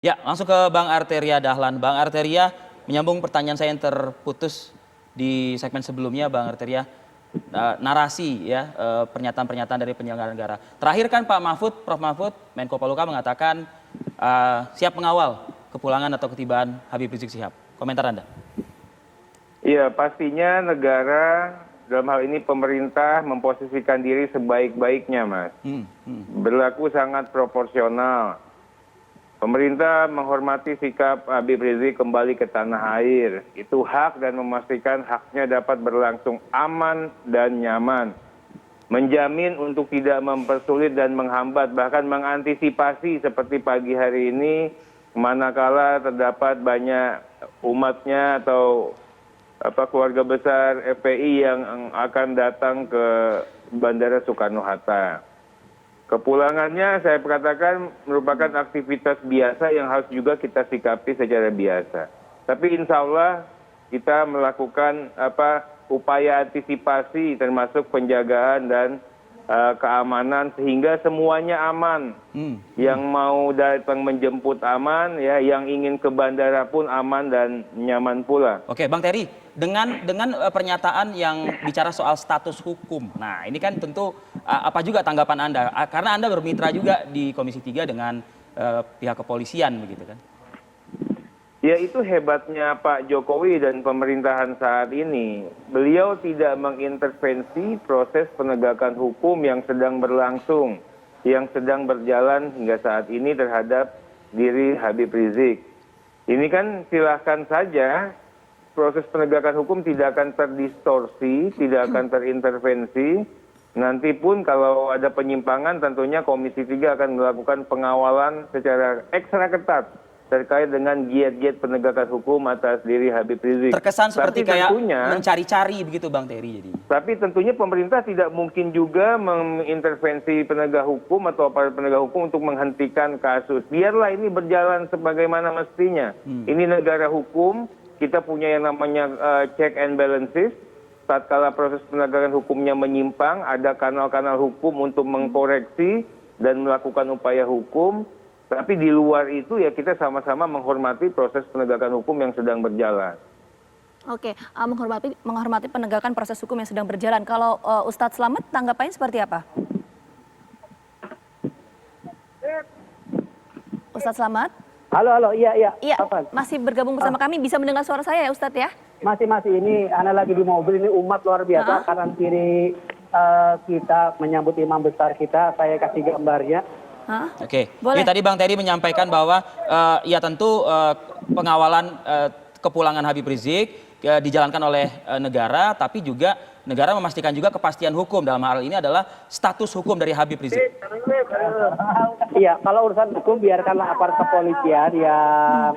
Ya, langsung ke Bang Arteria Dahlan. Bang Arteria, menyambung pertanyaan saya yang terputus di segmen sebelumnya, Bang Arteria. Narasi ya, pernyataan-pernyataan dari penyelenggara negara. Terakhir kan Pak Mahfud, Prof. Mahfud, Menko Polhukam mengatakan siap mengawal kepulangan atau ketibaan Habib Rizik Syihab. Komentar Anda? Iya, pastinya negara dalam hal ini pemerintah memposisikan diri sebaik-baiknya, Mas. Berlaku sangat proporsional. Pemerintah menghormati sikap Habib Rizik kembali ke tanah air. Itu hak dan memastikan haknya dapat berlangsung aman dan nyaman. Menjamin untuk tidak mempersulit dan menghambat, bahkan mengantisipasi seperti pagi hari ini, manakala terdapat banyak umatnya atau keluarga besar FPI yang akan datang ke Bandara Soekarno-Hatta. Kepulangannya saya katakan merupakan aktivitas biasa yang harus juga kita sikapi secara biasa. Tapi insya Allah kita melakukan upaya antisipasi termasuk penjagaan dan keamanan sehingga semuanya aman. Yang mau datang menjemput aman, ya, yang ingin ke bandara pun aman dan nyaman pula. Oke, Bang Terry, dengan pernyataan yang bicara soal status hukum. Nah, ini kan tentu apa juga tanggapan Anda? Karena Anda bermitra juga di Komisi 3 dengan pihak kepolisian begitu kan? Ya, itu hebatnya Pak Jokowi dan pemerintahan saat ini. Beliau tidak mengintervensi proses penegakan hukum yang sedang berlangsung, yang sedang berjalan hingga saat ini terhadap diri Habib Rizik. Ini kan silahkan saja, proses penegakan hukum tidak akan terdistorsi, tidak akan terintervensi. Nanti pun kalau ada penyimpangan tentunya Komisi 3 akan melakukan pengawalan secara ekstra ketat terkait dengan giat-giat penegakan hukum atas diri Habib Rizik. Terkesan seperti kayak mencari-cari begitu Bang Terry jadi. Tapi tentunya pemerintah tidak mungkin juga mengintervensi penegak hukum atau aparat penegak hukum untuk menghentikan kasus. Biarlah ini berjalan sebagaimana mestinya. Ini negara hukum, kita punya yang namanya check and balances. Tatkala proses penegakan hukumnya menyimpang, ada kanal-kanal hukum untuk mengkoreksi dan melakukan upaya hukum. Tapi di luar itu ya kita sama-sama menghormati proses penegakan hukum yang sedang berjalan. Oke, menghormati penegakan proses hukum yang sedang berjalan. Kalau Ustadz Slamet tanggapannya seperti apa? Ustadz Slamet? Halo, iya. Iya, masih bergabung bersama kami. Bisa mendengar suara saya ya Ustadz ya? Masih. Ini Ana lagi di mobil, ini umat luar biasa. Kanan kiri kita menyambut imam besar kita. Saya kasih gambarnya. Oke, jadi tadi Bang Terry menyampaikan bahwa ya tentu pengawalan kepulangan Habib Rizik dijalankan oleh negara, tapi juga negara memastikan juga kepastian hukum dalam hal ini adalah status hukum dari Habib Rizik. Iya, kalau urusan hukum biarkanlah aparat kepolisian yang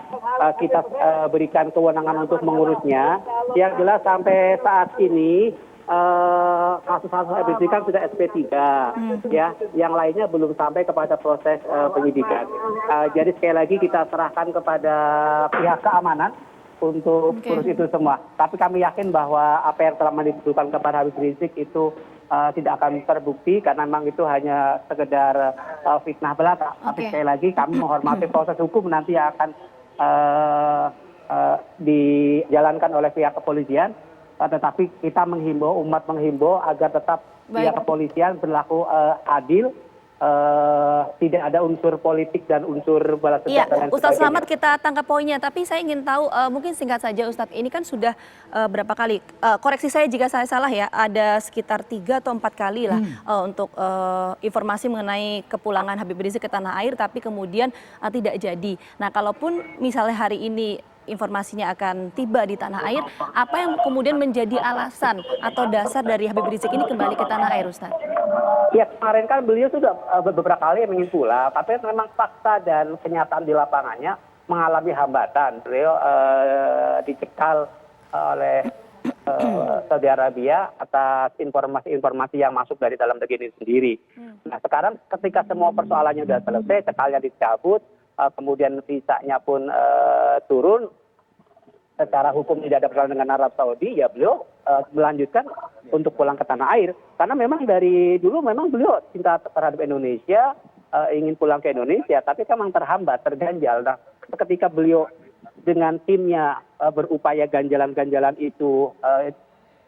kita berikan kewenangan untuk mengurusnya. Yang jelas sampai saat ini kasus-kasus Habib Rizik kan sudah SP3, ya, yang lainnya belum sampai kepada proses penyidikan. Jadi sekali lagi kita serahkan kepada pihak keamanan untuk urus itu semua. Tapi kami yakin bahwa apa yang telah dituduhkan kepada Habib Rizik itu tidak akan terbukti karena memang itu hanya sekedar fitnah belaka. Tapi sekali lagi kami menghormati proses hukum nanti yang akan dijalankan oleh pihak kepolisian. Tetapi kita umat menghimbau agar tetap pihak kepolisian berlaku adil, tidak ada unsur politik dan unsur balas dendam. Iya, Ustadz Slamet kita tangkap poinnya, tapi saya ingin tahu mungkin singkat saja Ustadz, ini kan sudah berapa kali, koreksi saya jika saya salah ya, ada sekitar 3 atau 4 kali lah untuk informasi mengenai kepulangan Habib Rizik ke tanah air, tapi kemudian tidak jadi. Nah, kalaupun misalnya hari ini informasinya akan tiba di tanah air, apa yang kemudian menjadi alasan atau dasar dari Habib Rizik ini kembali ke tanah air, Ustaz? Ya, kemarin kan beliau sudah beberapa kali menyimpulkan, tapi memang fakta dan kenyataan di lapangannya mengalami hambatan. Beliau dicekal oleh Saudi Arabia atas informasi-informasi yang masuk dari dalam negeri ini sendiri. Nah, sekarang ketika semua persoalannya sudah selesai, cekalnya dicabut, kemudian visanya pun turun, secara hukum tidak ada persoalan dengan Arab Saudi, ya beliau melanjutkan untuk pulang ke tanah air. Karena memang dari dulu memang beliau cinta terhadap Indonesia, ingin pulang ke Indonesia, tapi memang terhambat, terganjal. Nah, ketika beliau dengan timnya berupaya ganjalan-ganjalan itu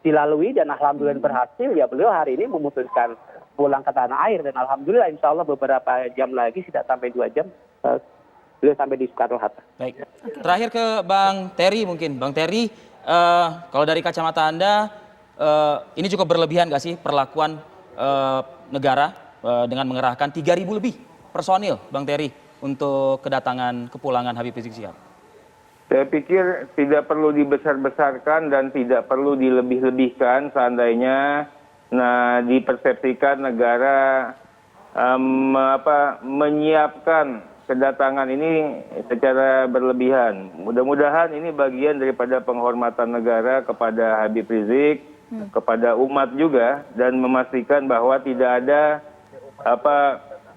dilalui dan alhamdulillah berhasil, ya beliau hari ini memutuskan pulang ke tanah air dan alhamdulillah insya Allah beberapa jam lagi, tidak sampai 2 jam, beliau sampai di Soekarno-Hatta. Baik. Terakhir ke Bang Terry mungkin. Bang Terry, kalau dari kacamata Anda, ini cukup berlebihan nggak sih perlakuan negara dengan mengerahkan 3.000 lebih personil, Bang Terry, untuk kedatangan kepulangan Habib Rizik Syihab? Saya pikir tidak perlu dibesar-besarkan dan tidak perlu dilebih-lebihkan seandainya dipersepsikan negara menyiapkan kedatangan ini secara berlebihan. Mudah-mudahan ini bagian daripada penghormatan negara kepada Habib Rizik, kepada umat juga, dan memastikan bahwa tidak ada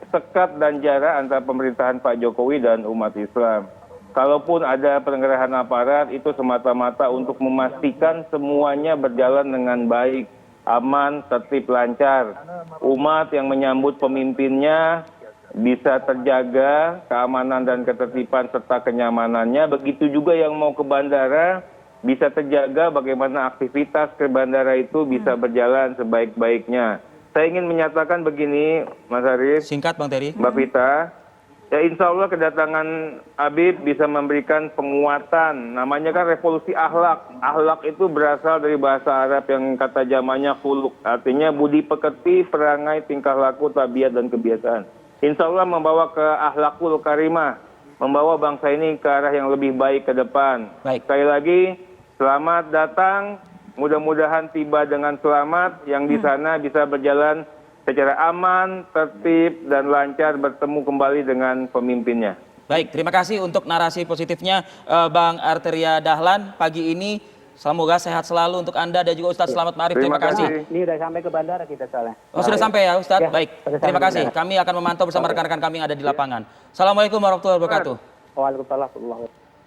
sekat dan jarak antara pemerintahan Pak Jokowi dan umat Islam. Kalaupun ada penggerahan aparat, itu semata-mata untuk memastikan semuanya berjalan dengan baik, aman, tertib, lancar. Umat yang menyambut pemimpinnya bisa terjaga keamanan dan ketertiban serta kenyamanannya. Begitu juga yang mau ke bandara bisa terjaga bagaimana aktivitas ke bandara itu bisa berjalan sebaik-baiknya. Saya ingin menyatakan begini, Mas Haris. Singkat, Bang Terry. Mbak Vita. Ya insya Allah kedatangan Habib bisa memberikan penguatan. Namanya kan revolusi akhlak. Akhlak itu berasal dari bahasa Arab yang kata jamannya khuluq. Artinya budi pekerti, perangai, tingkah laku, tabiat, dan kebiasaan. Insya Allah membawa ke akhlakul karimah. Membawa bangsa ini ke arah yang lebih baik ke depan. Baik. Sekali lagi, selamat datang. Mudah-mudahan tiba dengan selamat. Yang di sana bisa berjalan secara aman, tertib, dan lancar bertemu kembali dengan pemimpinnya. Baik, terima kasih untuk narasi positifnya Bang Arteria Dahlan pagi ini. Semoga sehat selalu untuk Anda dan juga Ustadz Selamat Ma'arif. Terima kasih. Ini udah sampai ke bandara kita soalnya. Oh, sudah sampai ya Ustadz? Ya, baik, sudah terima sampai kasih. bandara. Kami akan memantau bersama rekan-rekan kami yang ada di lapangan. Assalamualaikum warahmatullahi wabarakatuh. Waalaikumsalam warahmatullahi wabarakatuh.